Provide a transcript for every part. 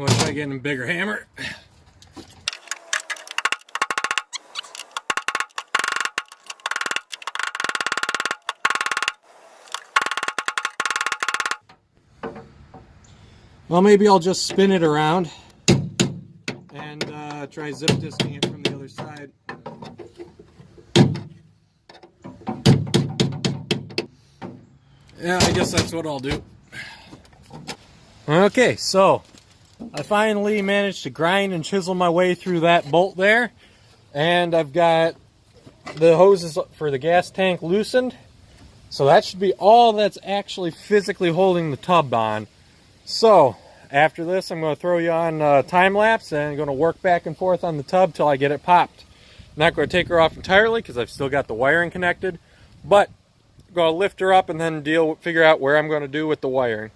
I'm going to try getting a bigger hammer. Well, maybe I'll just spin it around and try zip disking it from the other side. Yeah, I guess that's what I'll do. Okay, so I finally managed to grind and chisel my way through that bolt there, and I've got the hoses for the gas tank loosened, so that should be all that's actually physically holding the tub on. So after this, I'm going to throw you on time lapse and I'm going to work back and forth on the tub till I get it popped. I'm not going to take her off entirely because I've still got the wiring connected, but I'm going to lift her up and then figure out where I'm going to do with the wiring.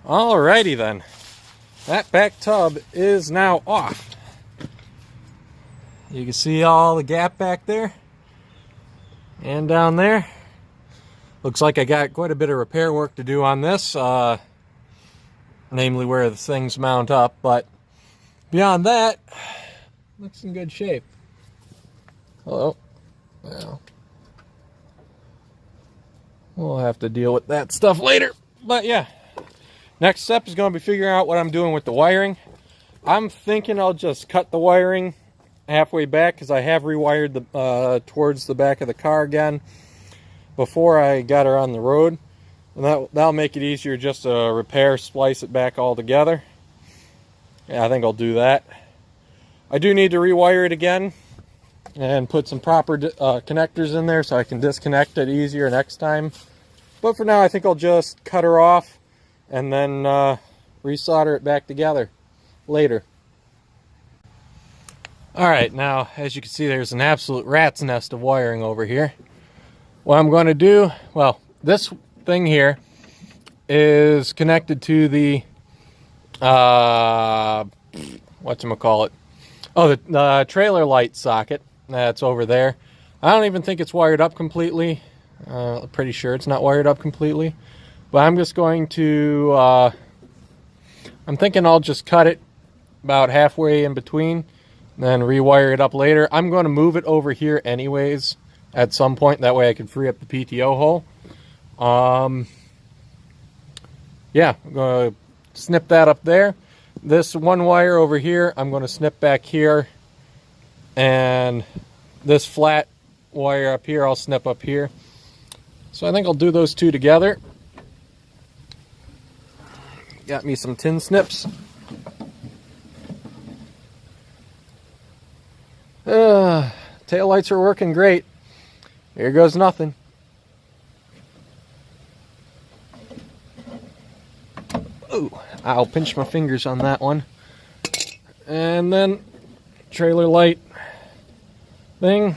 Alrighty then, that back tub is now off. You can see all the gap back there and down there. Looks like I got quite a bit of repair work to do on this, namely where the things mount up, but beyond that, looks in good shape. Hello. Well, we'll have to deal with that stuff later, but yeah. Next step is going to be figuring out what I'm doing with the wiring. I'm thinking I'll just cut the wiring halfway back because I have rewired the towards the back of the car again before I got her on the road. And that'll make it easier just to repair, splice it back all together. Yeah, I think I'll do that. I do need to rewire it again and put some proper connectors in there so I can disconnect it easier next time. But for now, I think I'll just cut her off and then resolder it back together later. Alright, now as you can see, there's an absolute rat's nest of wiring over here. What I'm going to do, well, this thing here is connected to the whatchamacallit, oh, the trailer light socket that's over there. I don't even think it's wired up completely. I'm pretty sure it's not wired up completely. But I'm just going to, I'm thinking I'll just cut it about halfway in between, then rewire it up later. I'm going to move it over here anyways at some point. That way I can free up the PTO hole. Yeah, I'm going to snip that up there. This one wire over here, I'm going to snip back here. And this flat wire up here, I'll snip up here. So I think I'll do those two together. Got me some tin snips. Tail lights are working great. Here goes nothing. Ooh, I'll pinch my fingers on that one. And then trailer light thing.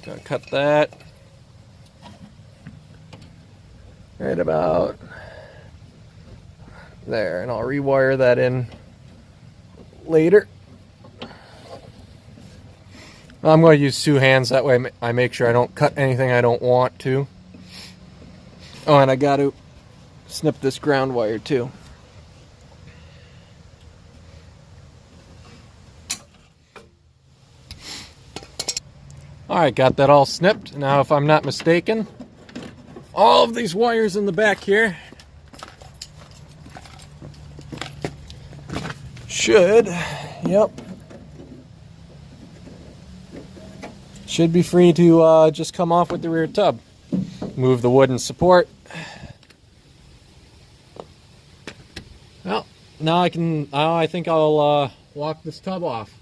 Gotta cut that right about there, and I'll rewire that in later. I'm going to use two hands, that way I make sure I don't cut anything I don't want to. Oh, and I got to snip this ground wire too. Alright, got that all snipped. Now, if I'm not mistaken, all of these wires in the back here should, yep, should be free to just come off with the rear tub. Move the wooden support. Well, now I think I'll walk this tub off.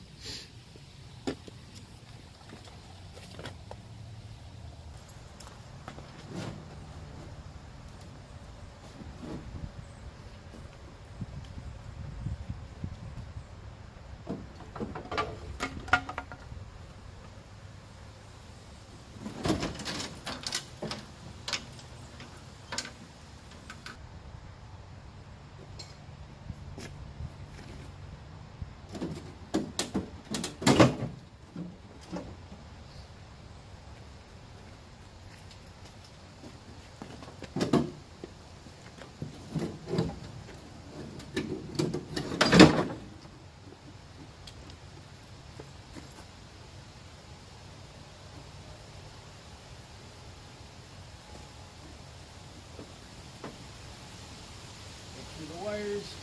The wires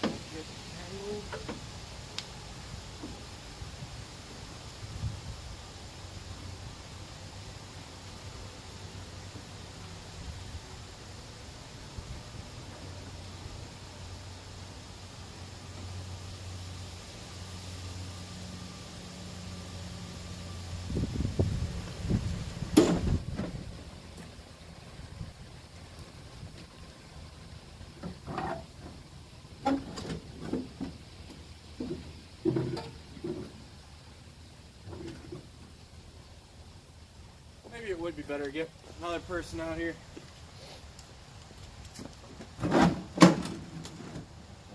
get tangled. Maybe it would be better to get another person out here. And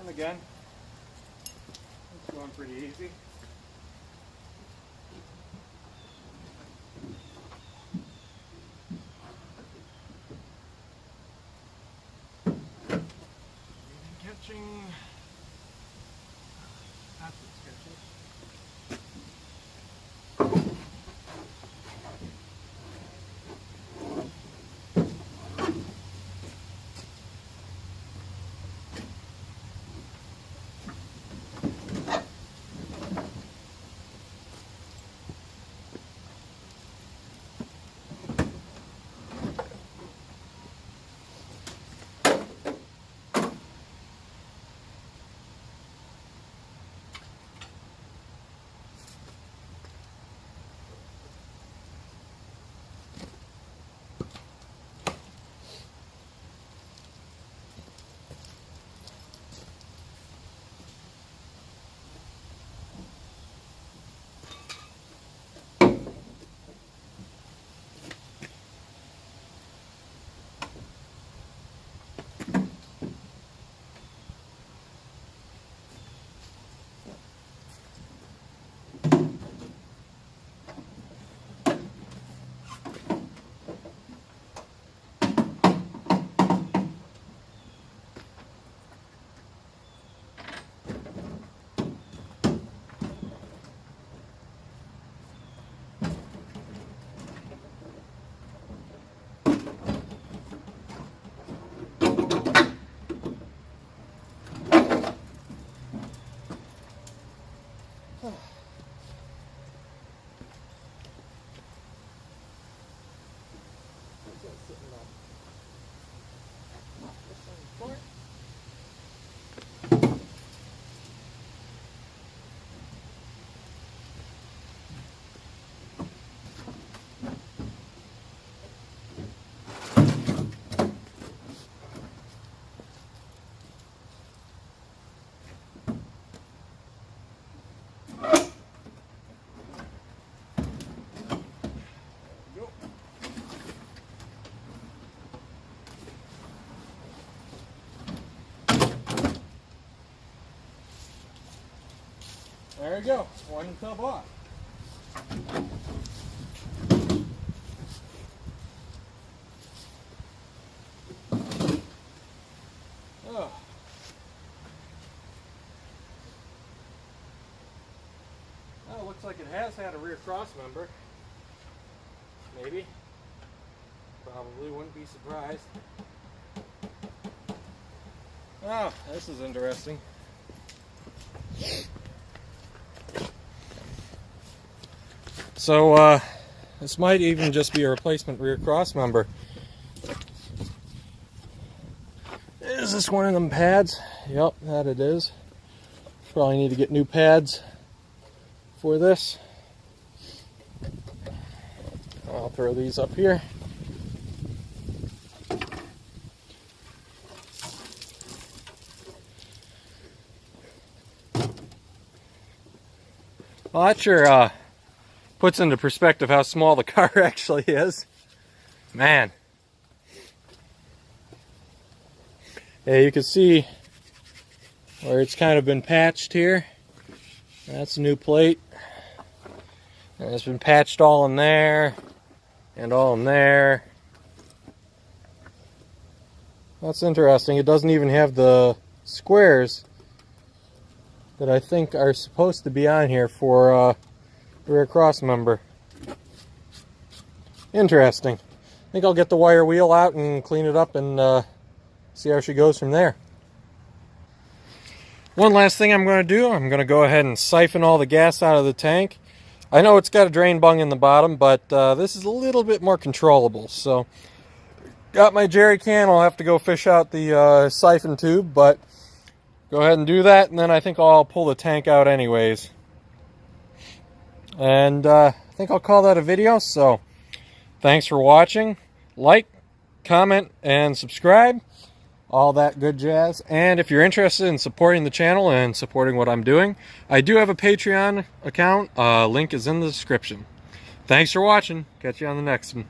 again, it's going pretty easy. Catching. That's what's catching. There we go, one tub off. Oh. Well, it looks like it has had a rear cross member. Maybe. Probably wouldn't be surprised. Oh, this is interesting. So this might even just be a replacement rear cross member. Is this one of them pads? Yep, that it is. Probably need to get new pads for this. I'll throw these up here. Well, that sure puts into perspective how small the car actually is. Man. Yeah, you can see where it's kind of been patched here. That's a new plate. And it's been patched all in there and all in there. That's interesting. It doesn't even have the squares that I think are supposed to be on here for rear cross member. Interesting. I think I'll get the wire wheel out and clean it up and see how she goes from there. One last thing I'm going to do, I'm going to go ahead and siphon all the gas out of the tank. I know it's got a drain bung in the bottom, but this is a little bit more controllable. So, got my jerry can. I'll have to go fish out the siphon tube, but go ahead and do that, and then I think I'll pull the tank out anyways. And I think I'll call that a video. So, thanks for watching. Like, comment, and subscribe. All that good jazz. And if you're interested in supporting the channel and supporting what I'm doing, I do have a Patreon account. Link is in the description. Thanks for watching. Catch you on the next one.